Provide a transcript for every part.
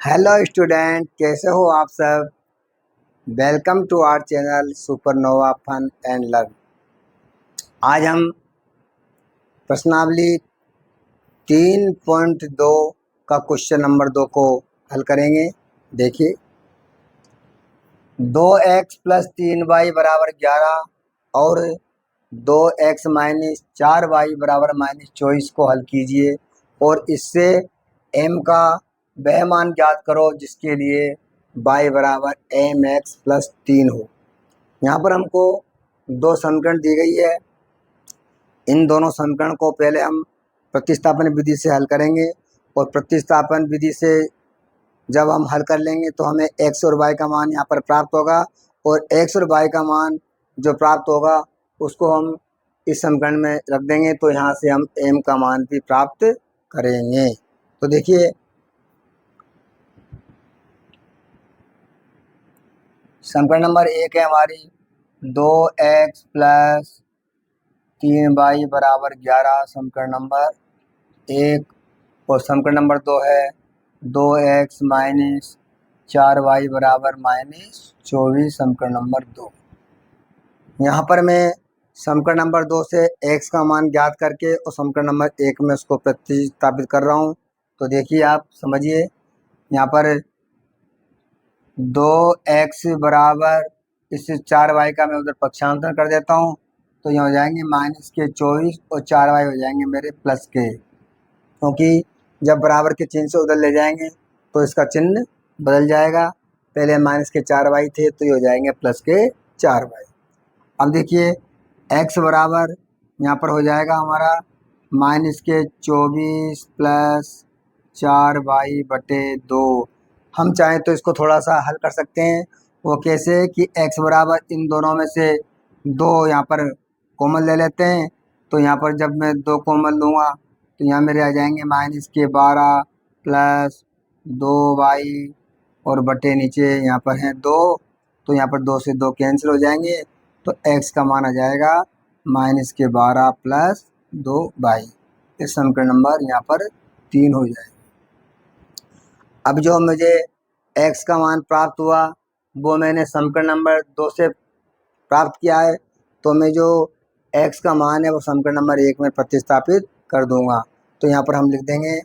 Hello student, कैसे हो आप सब। Welcome to our channel supernova fun and learn. आज हम प्रश्नावली 3.2 का क्वेश्चन नंबर 2 को हल करेंगे। देखिए, 2x प्लस 3y बराबर 11 और 2x माइनस 4y बराबर -24 को हल कीजिए और इससे m का वह मान ज्ञात करो जिसके लिए y बराबर mx प्लस 3 हो। यहाँ पर हमको दो समीकरण दी गई है। इन दोनों समीकरण को पहले हम प्रतिस्थापन विधि से हल करेंगे और प्रतिस्थापन विधि से जब हम हल कर लेंगे तो हमें x और y का मान यहाँ पर प्राप्त होगा और x और y का मान जो प्राप्त होगा उसको हम इस समीकरण में रख देंगे, तो यहाँ से हम m का मान भी प्राप्त करेंगे। तो देखिए, समीकरण नंबर 1 है हमारी 2x प्लस 3y बराबर 11, समीकरण नंबर 1। और समीकरण नंबर 2 है 2x माइनस 4y बराबर -24, समीकरण नंबर 2। यहाँ पर मैं समीकरण नंबर 2 से x का मान ज्ञात करके और समीकरण नंबर 1 में उसको प्रतिस्थापित कर रहा हूँ। तो देखिए, आप समझिए, यहाँ पर 2x बराबर इस 4y का मैं उधर पक्षांतर कर देता हूँ, तो यहाँ हो जाएंगे -24 और 4y हो जाएंगे मेरे प्लस के, क्योंकि जब बराबर के चिन्ह से उधर ले जाएंगे तो इसका चिन्ह बदल जाएगा। पहले -4y थे तो ये हो जाएंगे +4y। अब देखिए, x बराबर यहाँ पर हो जाएगा हमारा -24 प्लस 4y बटे 2। हम चाहें तो इसको थोड़ा सा हल कर सकते हैं। वो कैसे कि x बराबर इन दोनों में से 2 यहाँ पर कॉमन ले लेते हैं। तो यहाँ पर जब मैं 2 कॉमन लूँगा तो यहाँ मेरे आ जाएंगे -12 प्लस 2y और बटे नीचे यहाँ पर हैं 2, तो यहाँ पर 2 से 2 कैंसिल हो जाएंगे, तो x का मान आ जाएगा -12 प्लस 2y। इस समीकरण नंबर यहाँ पर 3 हो जाएगा। अब जो मुझे x का मान प्राप्त हुआ वो मैंने समीकरण नंबर 2 से प्राप्त किया है, तो मैं जो x का मान है वो समीकरण नंबर 1 में प्रतिस्थापित कर दूंगा। तो यहाँ पर हम लिख देंगे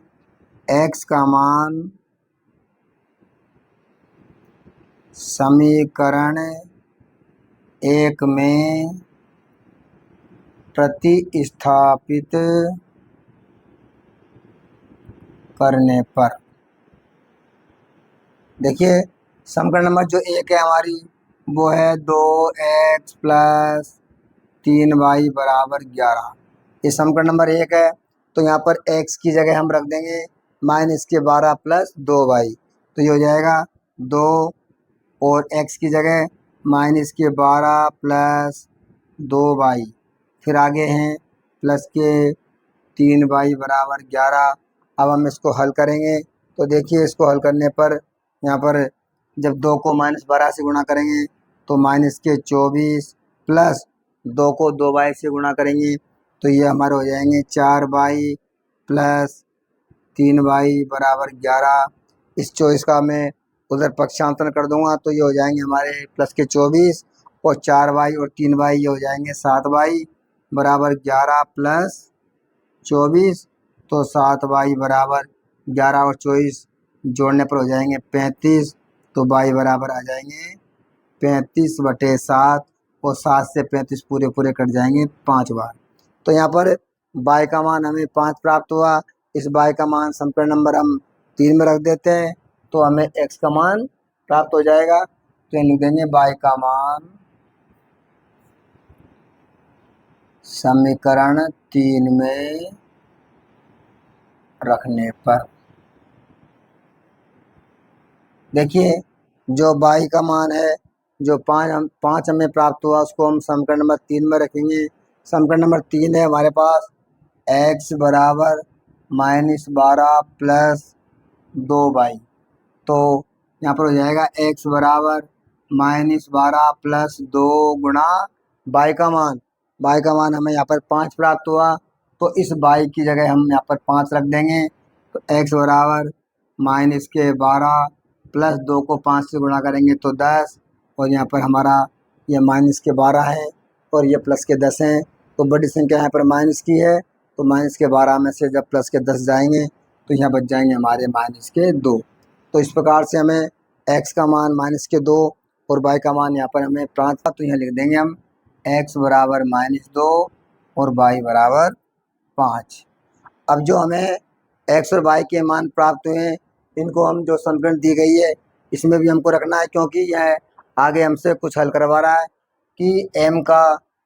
x का मान समीकरण 1 में प्रतिस्थापित करने पर, देखिए, समीकरण नंबर जो 1 है हमारी वो है 2x प्लस 3y बराबर 11। ये समीकरण नंबर 1 है, तो यहाँ पर x की जगह हम रख देंगे -12 प्लस 2y, तो ये हो जाएगा 2 और x की जगह -12 प्लस 2y, फिर आगे हैं प्लस के 3y बराबर 11। अब हम इसको हल करेंगे, तो देखिए, इसको हल करने पर यहाँ पर जब 2 को -12 से गुणा करेंगे तो -24 प्लस 2 को 2y से गुणा करेंगे तो ये हमारे हो जाएंगे 4y प्लस 3y बराबर 11। इस 24 का मैं उधर पक्षांतर कर दूंगा तो ये हो जाएंगे हमारे प्लस के 24 और 4y और 3y ये हो जाएंगे 7y बराबर 11 प्लस 24, तो 7y बराबर 11 और 24 जोड़ने पर हो जाएंगे 35, तो y बराबर आ जाएंगे 35/7 और 7 से 35 पूरे पूरे कट जाएंगे 5 बार। तो यहाँ पर y का मान हमें 5 प्राप्त हुआ। इस y का मान समीकरण नंबर हम 3 में रख देते हैं तो हमें x का मान प्राप्त हो जाएगा। तो यहाँ लिख देंगे y का मान समीकरण 3 में रखने पर, देखिए, जो y का मान है जो 5 हमें प्राप्त हुआ उसको हम समीकरण नंबर 3 में रखेंगे। समीकरण नंबर 3 है हमारे पास x बराबर -12 प्लस 2y, तो यहाँ पर हो जाएगा x बराबर -12 प्लस 2 गुणा y का मान हमें यहाँ पर 5 प्राप्त हुआ, तो इस y की जगह हम यहाँ पर 5 रख देंगे, तो x बराबर माइनस के 12 प्लस 2 को 5 से गुणा करेंगे तो 10, और यहाँ पर हमारा ये माइनस के 12 है और ये प्लस के 10 हैं। तो बड़ी संख्या यहाँ पर माइनस की है, तो माइनस के 12 में से जब प्लस के 10 जाएंगे तो यहाँ बच जाएंगे हमारे माइनस के 2। तो इस प्रकार से हमें x का मान माइनस के 2 और y का मान यहाँ पर हमें प्राप्त, तो यहाँ लिख देंगे हम x बराबर -2 और y बराबर 5। अब जो हमें x और y के मान प्राप्त हुए हैं, इनको हम जो समीकरण दी गई है इसमें भी हमको रखना है, क्योंकि यह आगे हमसे कुछ हल करवा रहा है कि m का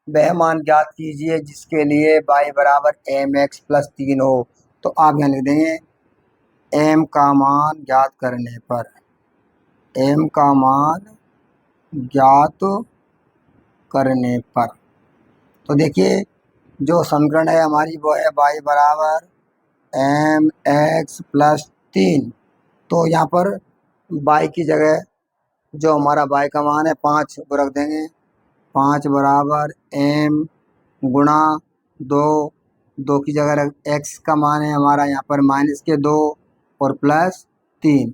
वह मान ज्ञात कीजिए जिसके लिए y बराबर mx प्लस 3 हो। तो आप यहाँ लिख देंगे m का मान ज्ञात करने पर, m का मान ज्ञात करने पर, तो देखिए जो समीकरण है हमारी वो है y बराबर mx प्लस 3। तो यहाँ पर y की जगह जो हमारा y का मान है 5 वो रख देंगे। 5 बराबर m गुणा 2, 2 की जगह x का मान है हमारा यहाँ पर माइनस के 2 और प्लस 3,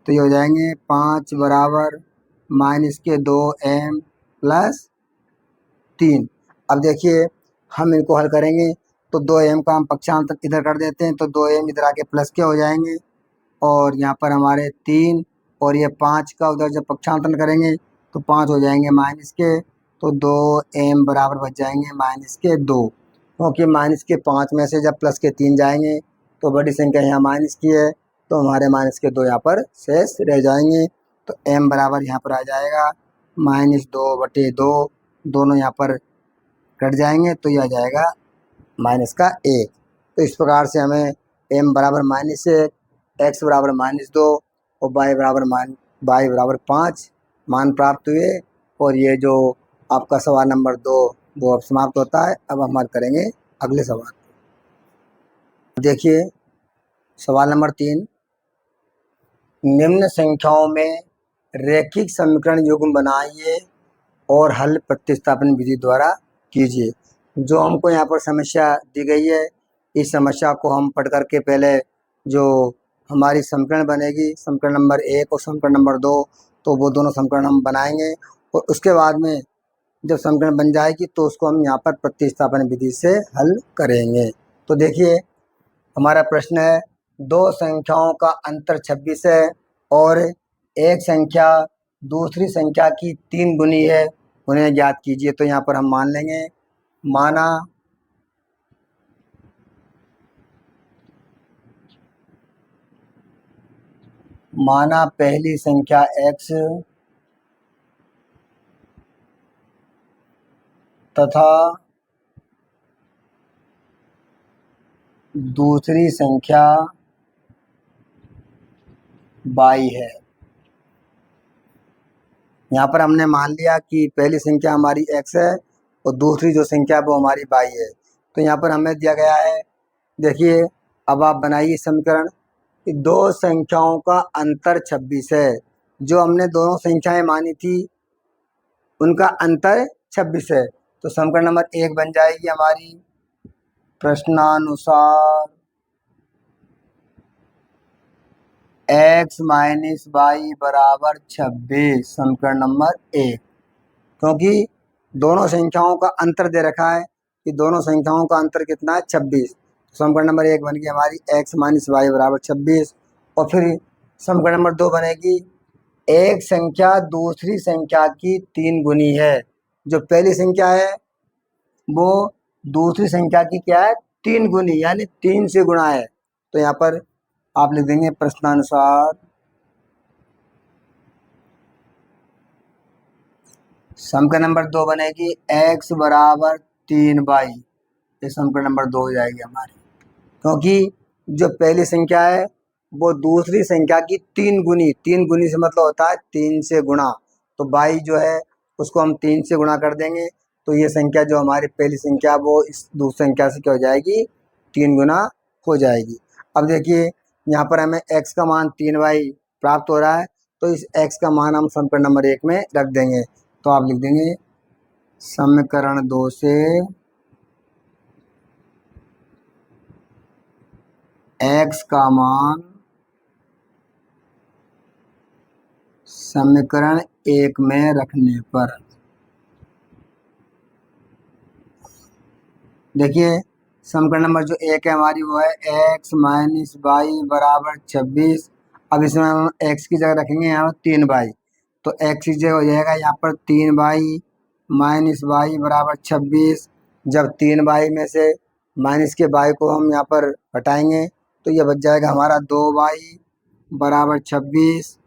तो ये हो जाएंगे 5 बराबर माइनस के 2m प्लस 3। अब देखिए हम इनको हल करेंगे तो 2m का हम पक्षांतर इधर कर देते हैं, तो 2m इधर आके प्लस के हो जाएंगे और यहाँ पर हमारे 3 और ये 5 का उधर जब पक्षांतर करेंगे तो 5 हो जाएंगे माइनस के, तो 2m बराबर बच जाएंगे माइनस के 2, क्योंकि माइनस के 5 में से जब प्लस के 3 जाएंगे तो बड़ी संख्या यहाँ माइनस की है, तो हमारे माइनस के 2 यहाँ पर शेष रह जाएंगे। तो m बराबर यहाँ पर आ जाएगा -2/2, दोनों यहाँ पर कट जाएंगे तो यह आ जाएगा -1। तो इस प्रकार से हमें m बराबर -1, x बराबर -2 और y बराबर 5 मान प्राप्त हुए। और ये जो आपका सवाल नंबर 2 वो अब समाप्त होता है। अब हम करेंगे अगले सवाल। देखिए सवाल नंबर 3, निम्न संख्याओं में रैखिक समीकरण युग्म बनाइए और हल प्रतिस्थापन विधि द्वारा कीजिए। जो हमको यहाँ पर समस्या दी गई है, इस समस्या को हम पढ़ करके पहले जो हमारी समीकरण बनेगी, समीकरण नंबर 1 और समीकरण नंबर 2, तो वो दोनों समीकरण हम बनाएंगे और उसके बाद में जब समीकरण बन जाएगी तो उसको हम यहाँ पर प्रतिस्थापन विधि से हल करेंगे। तो देखिए हमारा प्रश्न है, दो संख्याओं का अंतर 26 है और एक संख्या दूसरी संख्या की 3 गुनी है, उन्हें ज्ञात कीजिए। तो यहाँ पर हम मान लेंगे, माना पहली संख्या x तथा दूसरी संख्या y है। यहाँ पर हमने मान लिया कि पहली संख्या हमारी x है और दूसरी जो संख्या वो हमारी y है। तो यहाँ पर हमें दिया गया है, देखिए अब आप बनाइए समीकरण कि दो संख्याओं का अंतर 26 है। जो हमने दोनों संख्याएं मानी थी उनका अंतर 26 है। तो समीकरण नंबर 1 बन जाएगी हमारी प्रश्नानुसार x माइनस वाई बराबर 26, समीकरण नंबर 1, क्योंकि दोनों संख्याओं का अंतर दे रखा है कि दोनों संख्याओं का अंतर कितना है 26। समीकरण नंबर 1 बन गई हमारी x माइनस वाई बराबर 26। और फिर समीकरण नंबर 2 बनेगी, एक संख्या दूसरी संख्या की 3 गुनी है। जो पहली संख्या है वो दूसरी संख्या की क्या है, 3 गुनी, यानी 3 से गुणा है। तो यहाँ पर आप लिख देंगे प्रश्नानुसार समीकरण नंबर 2 बनेगी x बराबर 3y, ये समीकरण नंबर 2 हो जाएगी हमारी, क्योंकि जो पहली संख्या है वो दूसरी संख्या की 3 गुनी, 3 गुनी से मतलब होता है 3 से गुणा, तो y जो है उसको हम 3 से गुणा कर देंगे तो ये संख्या जो हमारी पहली संख्या वो इस दूसरी संख्या से क्या हो जाएगी, 3 गुना हो जाएगी। अब देखिए यहाँ पर हमें x का मान 3y प्राप्त हो रहा है, तो इस x का मान हम समीकरण नंबर 1 में रख देंगे। तो आप लिख देंगे समीकरण 2 से x का मान समीकरण एक में रखने पर देखिए समीकरण नंबर जो एक है हमारी वो है x माइनस वाई बराबर 26। अब इसमें हम x की जगह रखेंगे यहाँ पर 3y, तो x की जगह हो जाएगा यहाँ पर 3y माइनस वाई बराबर 26। जब 3y में से माइनस के y को हम यहाँ पर हटाएंगे तो ये बच जाएगा हमारा 2y बराबर 26।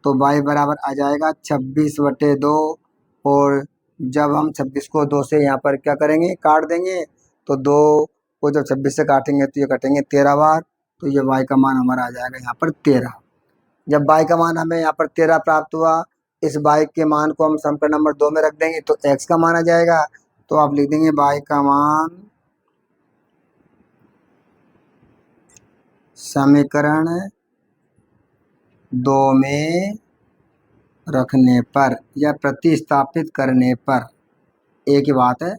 तो y बराबर आ जाएगा 26/2। और जब हम 26 को 2 से यहाँ पर क्या करेंगे काट देंगे, तो 2 को जब 26 से काटेंगे तो ये कटेंगे 13 बार, तो ये y का मान हमारा आ जाएगा यहाँ पर 13। जब y का मान हमें यहाँ पर 13 प्राप्त हुआ, इस y के मान को हम समीकरण नंबर 2 में रख देंगे तो x का मान आ जाएगा। तो आप लिख देंगे y का मान समीकरण 2 में रखने पर या प्रतिस्थापित करने पर एक ही बात है।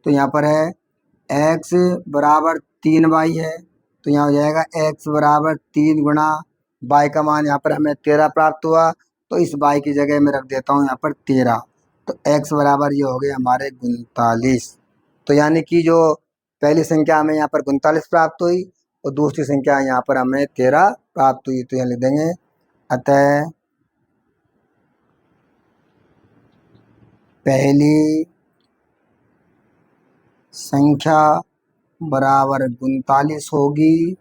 तो यहाँ पर है x बराबर 3y है, तो यहाँ हो जाएगा x बराबर 3 गुणा y का मान यहाँ पर हमें 13 प्राप्त हुआ, तो इस y की जगह में रख देता हूँ यहाँ पर 13। तो x बराबर ये हो गए हमारे 39। तो यानी कि जो पहली संख्या हमें यहाँ पर 39 प्राप्त हुई और दूसरी संख्या यहाँ पर हमें 13 प्राप्त हुई। तो यहाँ लिख देंगे अतः पहली संख्या बराबर 39 होगी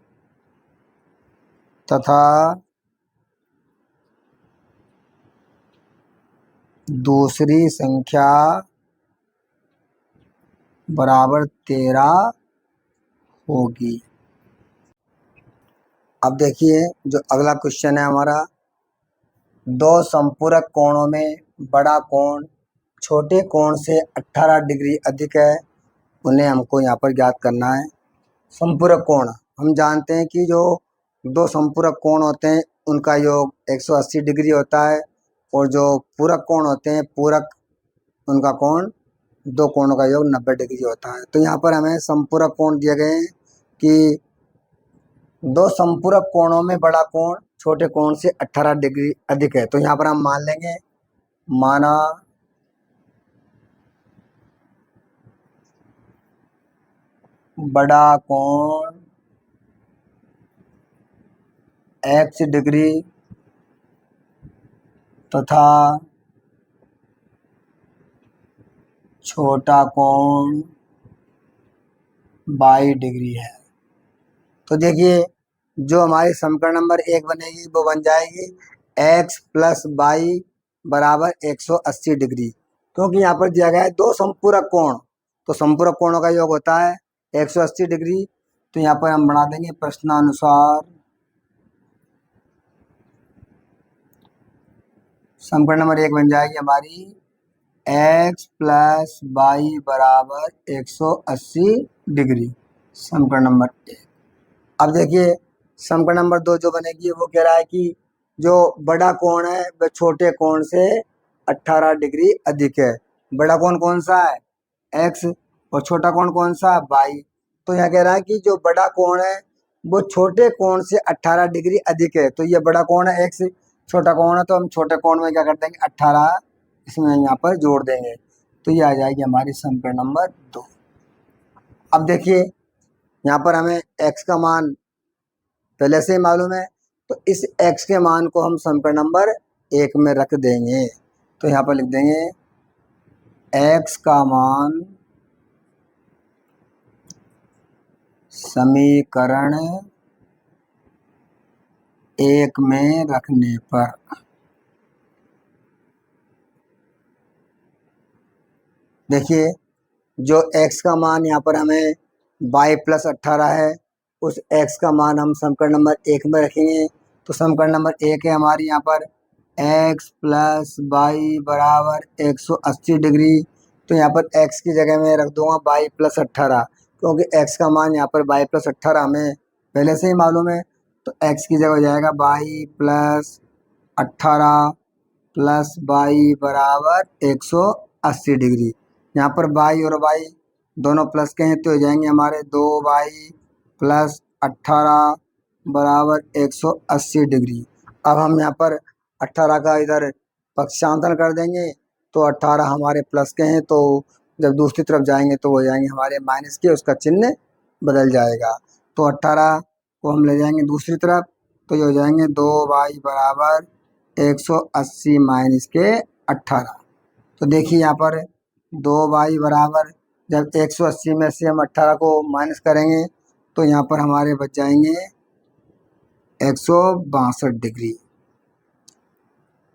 तथा दूसरी संख्या बराबर 13 होगी। अब देखिए जो अगला क्वेश्चन है हमारा, दो संपूरक कोणों में बड़ा कोण छोटे कोण से 18 डिग्री अधिक है, उन्हें हमको यहाँ पर ज्ञात करना है। संपूरक कोण हम जानते हैं कि जो दो संपूरक कोण होते हैं उनका योग 180 डिग्री होता है, और जो पूरक कोण होते हैं पूरक उनका कोण दो कोणों का योग 90 डिग्री होता है। तो यहाँ पर हमें संपूरक कोण दिए गए हैं कि दो संपूरक कोणों में बड़ा कोण छोटे कोण से 18 डिग्री अधिक है। तो यहाँ पर हम मान लेंगे, माना बड़ा कोण x डिग्री तथा छोटा कोण y डिग्री है। तो देखिए जो हमारी समीकरण नंबर 1 बनेगी वो बन जाएगी x प्लस वाई बराबर 180 डिग्री, क्योंकि यहाँ पर दिया गया है दो संपूरक कोण, तो संपूरक कोणों का योग होता है 180 डिग्री। तो यहाँ पर हम बना देंगे प्रश्नानुसार समीकरण नंबर 1 बन जाएगी हमारी x प्लस वाई बराबर 180 डिग्री, समीकरण नंबर 1। अब देखिए समीकरण नंबर 2 जो बनेगी वो कह रहा है कि जो बड़ा कोण है वह छोटे कोण से 18 डिग्री अधिक है। बड़ा कोण कौन सा है x और छोटा कोण कौन सा है y। तो यहाँ कह रहा है कि जो बड़ा कोण है वो छोटे कोण से 18 डिग्री अधिक है। तो ये बड़ा कोण है x, छोटा कोण है तो हम छोटे कोण में क्या कर देंगे 18 इसमें यहाँ पर जोड़ देंगे, तो ये आ जाएगी हमारी समीकरण नंबर 2। अब देखिए यहाँ पर हमें x का मान पहले से ही मालूम है, तो इस x के मान को हम समीकरण नंबर 1 में रख देंगे। तो यहाँ पर लिख देंगे x का मान समीकरण 1 में रखने पर देखिए जो x का मान यहाँ पर हमें y प्लस 18 है, उस x का मान हम समीकरण नंबर 1 में रखेंगे। तो समीकरण नंबर 1 है हमारी यहाँ पर x प्लस वाई बराबर 180 डिग्री। तो यहाँ पर x की जगह में रख दूंगा y प्लस 18, क्योंकि x का मान यहाँ पर y प्लस 18 हमें पहले से ही मालूम है। तो x की जगह हो जाएगा y प्लस 18 प्लस वाई बराबर 180 डिग्री। यहाँ पर y और y दोनों प्लस के हैं तो हो जाएंगे हमारे 2y प्लस 18 बराबर 180 डिग्री। अब हम यहाँ पर 18 का इधर पक्षांतर कर देंगे तो 18 हमारे प्लस के हैं, तो जब दूसरी तरफ जाएंगे तो वो जाएंगे हमारे माइनस के, उसका चिन्ह बदल जाएगा। तो 18 को हम ले जाएंगे दूसरी तरफ, तो ये हो जाएंगे 2y बराबर 180 माइनस के 18। तो देखिए यहाँ पर 2y बराबर, जब 180 में से हम 18 को माइनस करेंगे तो यहाँ पर हमारे बच जाएंगे 162 डिग्री,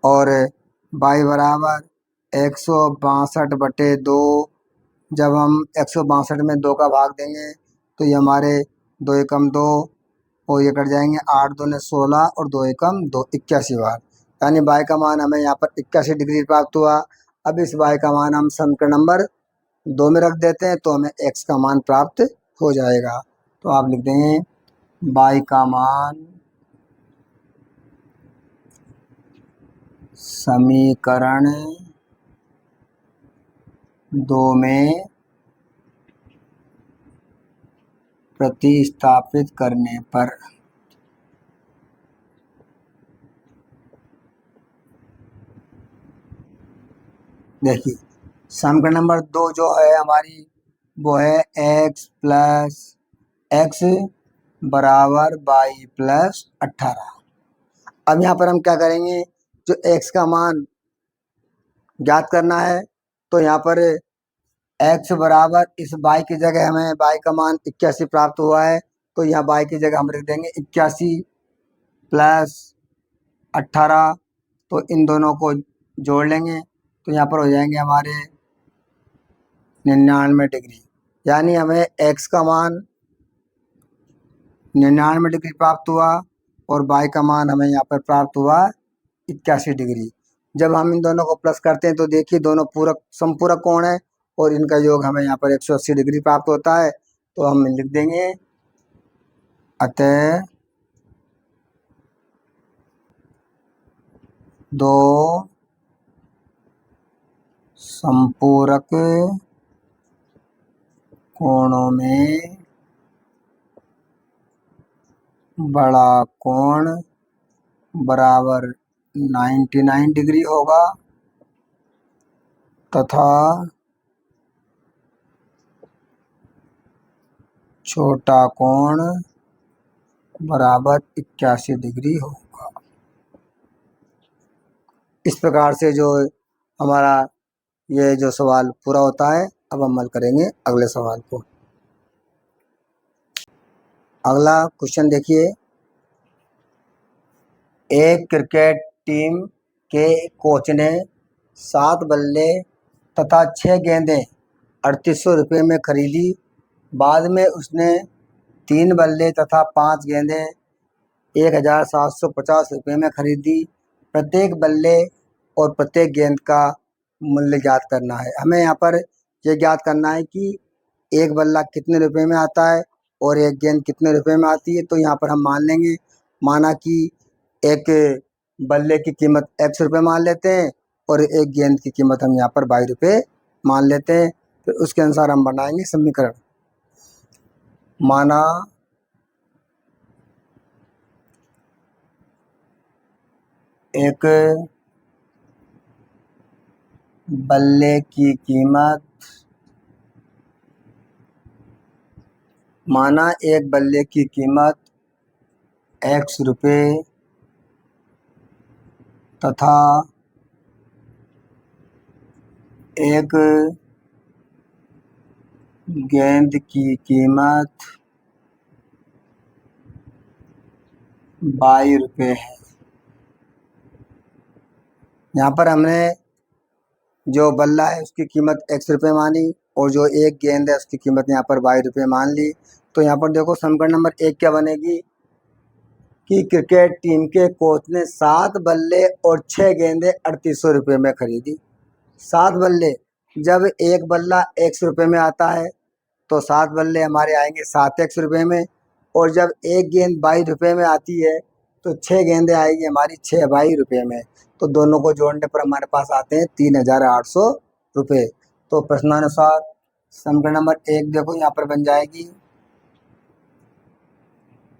और y बराबर 162/2। जब हम 162 में 2 का भाग देंगे तो ये हमारे 2 एकम 2 और ये कट जाएंगे, 8 दूने 16 और 2 एकम 2 81 बार, यानी y का मान हमें यहाँ पर 81 डिग्री प्राप्त हुआ। अब इस y का मान हम समीकरण नंबर 2 में रख देते हैं तो हमें x का मान प्राप्त हो जाएगा। तो आप लिख देंगे y का मान समीकरण 2 में प्रतिस्थापित करने पर देखिए समीकरण नंबर 2 जो है हमारी वो है x प्लस एक्स बराबर y प्लस 18। अब यहाँ पर हम क्या करेंगे, जो x का मान ज्ञात करना है तो यहाँ पर x बराबर इस y की जगह हमें y का मान 81 प्राप्त हुआ है, तो यहाँ y की जगह हम लिख देंगे 81 प्लस 18। तो इन दोनों को जोड़ लेंगे तो यहाँ पर हो जाएंगे हमारे 99 डिग्री, यानी हमें x का मान 99 डिग्री प्राप्त हुआ और y का मान हमें यहाँ पर प्राप्त हुआ 81 डिग्री। जब हम इन दोनों को प्लस करते हैं तो देखिए दोनों पूरक समपूरक कोण है और इनका योग हमें यहाँ पर 180 डिग्री प्राप्त होता है। तो हम लिख देंगे अतः दो समपूरक कोणों में बड़ा कोण बराबर 99 डिग्री होगा तथा छोटा कोण बराबर 81 डिग्री होगा। इस प्रकार से जो हमारा ये जो सवाल पूरा होता है। अब हम हल करेंगे अगले सवाल को। अगला क्वेश्चन देखिए, एक क्रिकेट टीम के कोच ने 7 बल्ले तथा 6 गेंदें 3800 रुपये में खरीदी। बाद में उसने 3 बल्ले तथा 5 गेंदें 1750 रुपये में खरीदी। प्रत्येक बल्ले और प्रत्येक गेंद का मूल्य ज्ञात करना है। हमें यहाँ पर ये ज्ञात करना है कि एक बल्ला कितने रुपए में आता है और एक गेंद कितने रुपए में आती है। तो यहाँ पर हम मान लेंगे, माना कि एक बल्ले की कीमत x रुपये मान लेते हैं और एक गेंद की कीमत हम यहाँ पर y रुपये मान लेते हैं। फिर उसके अनुसार हम बनाएंगे समीकरण। माना एक बल्ले की कीमत, माना एक बल्ले की कीमत x रुपये तथा एक गेंद की कीमत y रुपये है। यहाँ पर हमने जो बल्ला है उसकी कीमत x रुपये मानी और जो एक गेंद है उसकी कीमत यहाँ पर y रुपये मान ली। तो यहाँ पर देखो समीकरण नंबर 1 क्या बनेगी कि क्रिकेट टीम के कोच ने 7 बल्ले और 6 गेंदें 3800 रुपये में खरीदी। 7 बल्ले, जब एक बल्ला x रुपये में आता है तो 7 बल्ले हमारे आएंगे 7x रुपये में, और जब एक गेंद 22 रुपये में आती है तो 6 गेंदें आएगी हमारी 6 रुपये में। तो दोनों को जोड़ने पर हमारे पास आते हैं 3800 रुपये। तो प्रश्नानुसार समीकरण नंबर 1 देखो यहाँ पर बन जाएगी,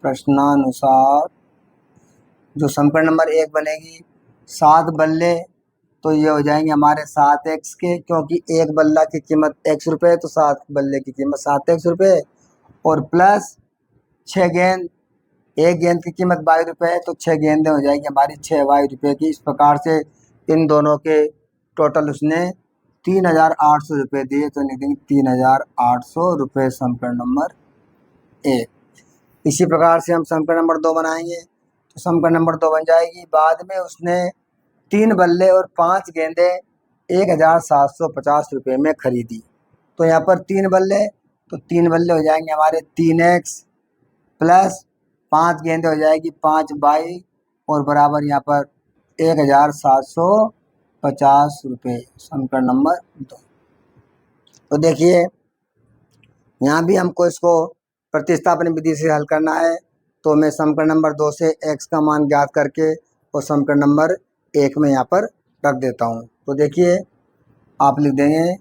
प्रश्नानुसार जो समीकरण नंबर 1 बनेगी 7 बल्ले, तो ये हो जाएंगे हमारे 7x के, क्योंकि एक बल्ला की कीमत x रुपये, तो 7 बल्ले की कीमत 7x रुपये, और प्लस 6 गेंद, एक गेंद की कीमत 22 रुपये है, तो 6 गेंदें हो जाएगी हमारी 6 रुपये की। इस प्रकार से इन दोनों के टोटल उसने 3,800 रुपये दिए, तो लिख देंगे 3,800 रुपये समीकरण नंबर 1। इसी प्रकार से हम समीकरण नंबर 2 बनाएंगे, तो समीकरण नंबर 2 बन जाएगी, बाद में उसने 3 बल्ले और 5 गेंदें 1,750 रुपये में खरीदी। तो यहाँ पर 3 बल्ले, तो 3 बल्ले हो जाएंगे हमारे 3x, प्लस 5 गेंदें हो जाएगी 5 और बराबर यहाँ पर 1,750 रुपये समीकरण नंबर 2। तो देखिए यहाँ भी हमको इसको प्रतिस्थापन विधि से हल करना है, तो मैं समीकरण नंबर 2 से x का मान ज्ञात करके और समीकरण नंबर 1 में यहाँ पर रख देता हूँ। तो देखिए आप लिख देंगे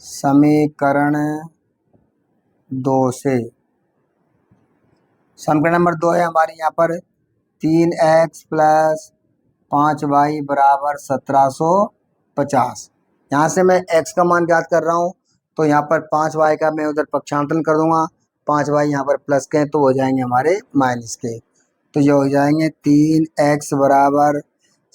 समीकरण 2 से, समीकरण नंबर 2 है हमारी यहाँ पर 3x प्लस 5y बराबर 1750। यहाँ से मैं x का मान ज्ञात कर रहा हूँ, तो यहाँ पर 5y का मैं उधर पक्षांतरण कर दूंगा, 5y यहाँ पर प्लस के, तो हो जाएंगे हमारे माइनस के, तो ये हो जाएंगे 3x बराबर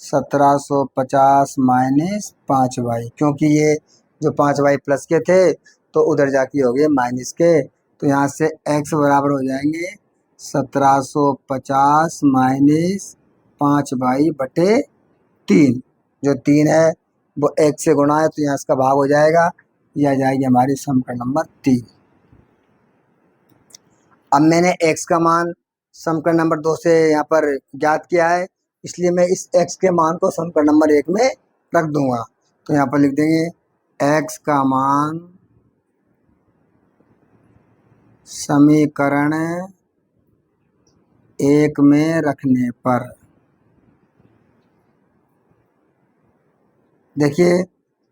1750 माइनस 5y, क्योंकि ये जो 5y प्लस के थे तो उधर जाके हो गए माइनस के, तो यहाँ से x बराबर हो जाएंगे 1750 माइनस 5y बटे 3। जो 3 है वो 1 से गुणा है, तो यहाँ इसका भाग हो जाएगा, यह आ जाएगी हमारी समीकरण नंबर 3। अब मैंने x का मान समीकरण नंबर 2 से यहाँ पर ज्ञात किया है, इसलिए मैं इस x के मान को समीकरण नंबर 1 में रख दूंगा। तो यहाँ पर लिख देंगे x का मान समीकरण 1 में रखने पर, देखिए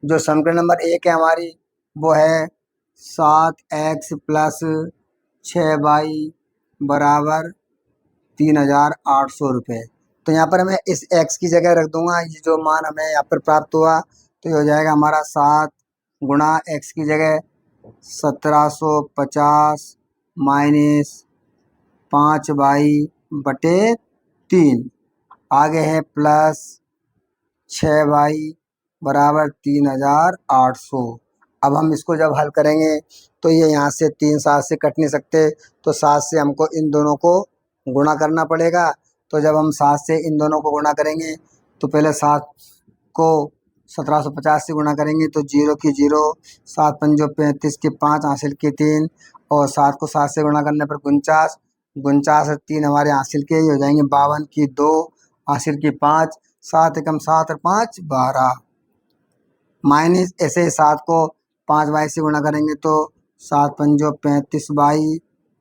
जो समीकरण नंबर 1 है हमारी वो है 7x प्लस 6y बराबर 3,800 रुपये। तो यहाँ पर मैं इस x की जगह रख दूंगा, ये जो मान हमें यहाँ पर प्राप्त हुआ, तो ये हो जाएगा हमारा 7 गुणा x की जगह 1750 माइनस 5y बटे 3, आगे है प्लस 6y बराबर 3,800। अब हम इसको जब हल करेंगे तो ये यहाँ से 3 7 से कट नहीं सकते, तो 7 से हमको इन दोनों को गुणा करना पड़ेगा। तो जब हम 7 से इन दोनों को गुणा करेंगे, तो पहले 7 को 1750 से गुणा करेंगे, तो 0 की 0, 7 पंजो 35 के 5 हासिल के 3, और 7 को 7 से गुणा करने पर 49, 49 और 3 हमारे हासिल के ही हो जाएंगे, 52 की 2 हासिल की 5, 7 एकम 7 और 5 12, माइनस ऐसे 7 को 5y से गुणा करेंगे, तो 7 पंजो 35y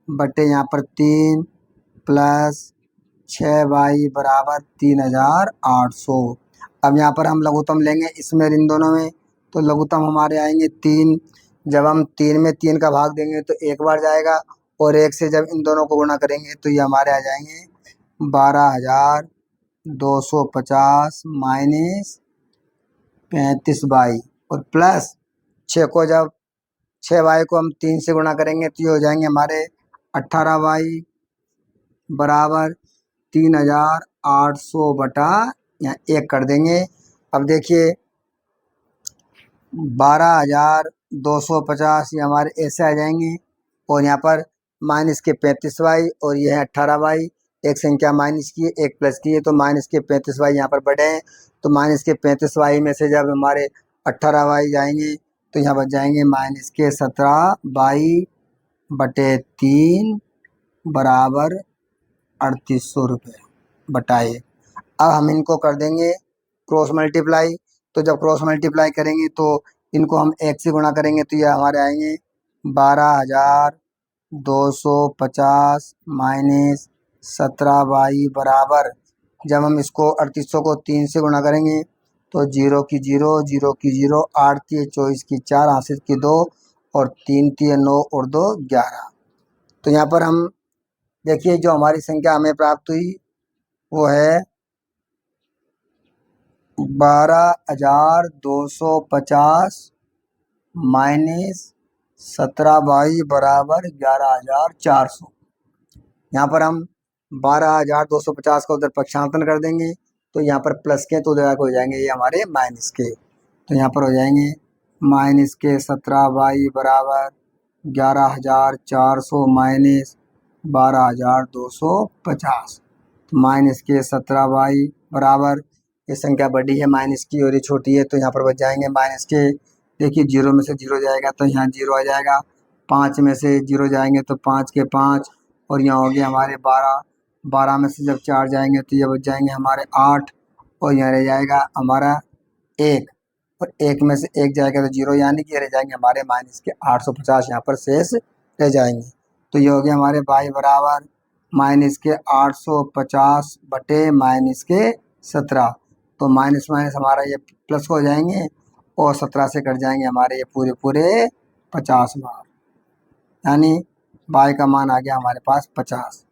बटे यहाँ पर 3 प्लस 6y बराबर 3,800। अब यहाँ पर हम लघुत्तम लेंगे इसमें इन दोनों में, तो लघुत्तम हमारे आएंगे 3। जब हम 3 में 3 का भाग देंगे तो एक बार जाएगा, और 1 से जब इन दोनों को गुणा करेंगे तो ये हमारे आ जाएंगे 12,250 माइनस 35y, और प्लस 6 को जब 6y को हम 3 से गुणा करेंगे तो ये हो जाएंगे हमारे 18y बराबर 3,800 बटा यहाँ 1 कर देंगे। अब देखिए 12,250 ये हमारे ऐसे आ जाएंगे, और यहाँ पर माइनस के 35y, और ये है 18y, एक संख्या माइनस की है एक प्लस की है, तो माइनस के 35y यहाँ पर बढ़े हैं, तो माइनस के 35y में से जब हमारे 18y जाएंगे तो यहाँ बच जाएंगे माइनस के 17y बटे 3 बराबर 3,800 रुपये बटाए। अब हम इनको कर देंगे क्रॉस मल्टीप्लाई, तो जब क्रॉस मल्टीप्लाई करेंगे तो इनको हम 1 से गुणा करेंगे, तो ये हमारे आएंगे 12,250 माइनस 17y बराबर, जब हम इसको 3,800 को 3 से गुणा करेंगे तो 0 की 0, 0 की 0, 8 3 24 की 4 हासिल की 2, और 3 3 9 और 2 11। तो यहाँ पर हम देखिए जो हमारी संख्या हमें प्राप्त हुई वो है 12,250 माइनस 17 बराबर 11,400। यहाँ पर हम 12,250 का उधर पक्षांतरण कर देंगे तो यहाँ पर प्लस के तो उधर हो जाएंगे ये हमारे माइनस के, तो यहाँ पर हो जाएंगे माइनस के 17 बराबर 11,400 माइनस 12,250। तो माइनस के 17 बराबर, ये संख्या बड़ी है माइनस की और ये छोटी है, तो यहाँ पर बच जाएंगे माइनस के। देखिए 0 में से 0 जाएगा तो यहाँ 0 आ जाएगा, 5 में से 0 जाएंगे तो 5 के 5, और यहाँ हो गया हमारे 12, 12 में से जब 4 जाएंगे तो ये बच जाएंगे हमारे 8, और यहाँ रह जाएगा हमारा 1, और 1 में से 1 जाएगा तो 0, यानी कि रह जाएंगे हमारे माइनस के 850 यहाँ पर शेष रह जाएंगे। तो ये हो गया हमारे y बराबर माइनस के 850 बटे माइनस के 17। तो माइनस माइनस हमारा ये प्लस हो जाएंगे और 17 से कट जाएंगे हमारे ये पूरे पूरे 50 बार, यानी y का मान आ गया हमारे पास 50।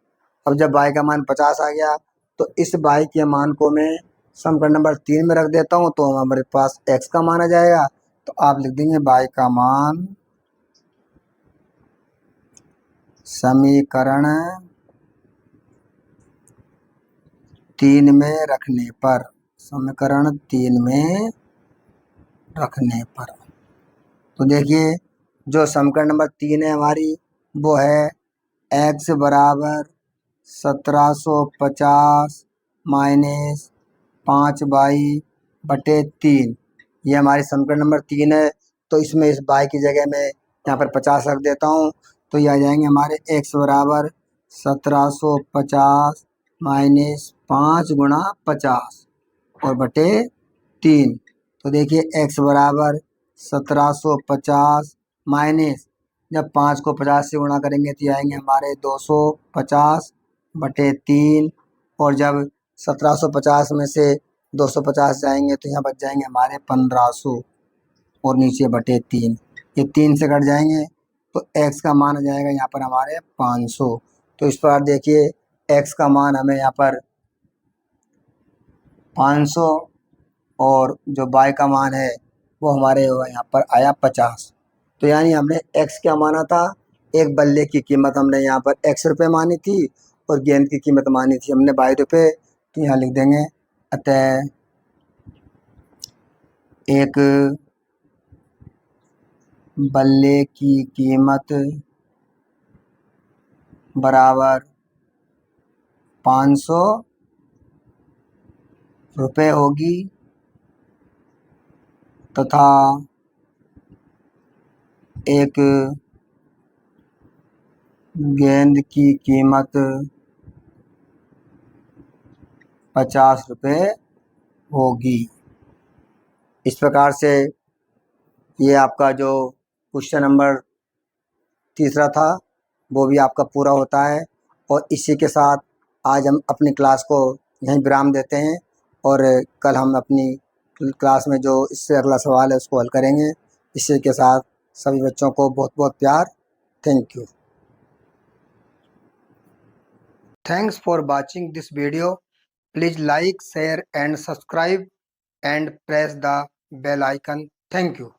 अब जब y का मान 50 आ गया तो इस y के मान को मैं समीकरण नंबर 3 में रख देता हूँ, तो हमारे पास x का मान आ जाएगा। तो आप लिख देंगे y का मान समीकरण 3 में रखने पर, समीकरण 3 में रखने पर, तो देखिए जो समीकरण नंबर 3 है हमारी वो है x बराबर 1750 माइनस 5y बटे 3। ये हमारी समीकरण नंबर 3 है। तो इसमें इस y की जगह में यहाँ पर 50 रख देता हूँ, तो ये आ जाएंगे हमारे x बराबर 1750 माइनस 5 गुणा 50 और बटे 3। तो देखिए x बराबर 1750 माइनस, जब 5 को 50 से गुणा करेंगे तो आएंगे हमारे 250 बटे 3, और जब 1750 में से 250 जाएंगे तो यहाँ बच जाएंगे हमारे 1500 और नीचे बटे 3, ये 3 से कट जाएंगे तो x का मान आ जाएगा यहाँ पर हमारे 500। तो इस पर देखिए x का मान हमें यहाँ पर 500 और जो y का मान है वो हमारे यहाँ पर आया 50। तो यानी हमने x क्या माना था, एक बल्ले की कीमत हमने यहाँ पर x रुपये मानी थी और गेंद की कीमत मानी थी हमने y रुपये। तो यहाँ लिख देंगे अतः एक बल्ले की कीमत बराबर 500 रुपये होगी तथा एक गेंद की कीमत 50 रुपये होगी। इस प्रकार से ये आपका जो क्वेश्चन नंबर तीसरा था वो भी आपका पूरा होता है। और इसी के साथ आज हम अपनी क्लास को यहीं विराम देते हैं और कल हम अपनी क्लास में जो इससे अगला सवाल है उसको हल करेंगे। इसी के साथ सभी बच्चों को बहुत बहुत प्यार। Thank you. Thanks for watching this video. Please like, share and subscribe and press the bell icon. Thank you.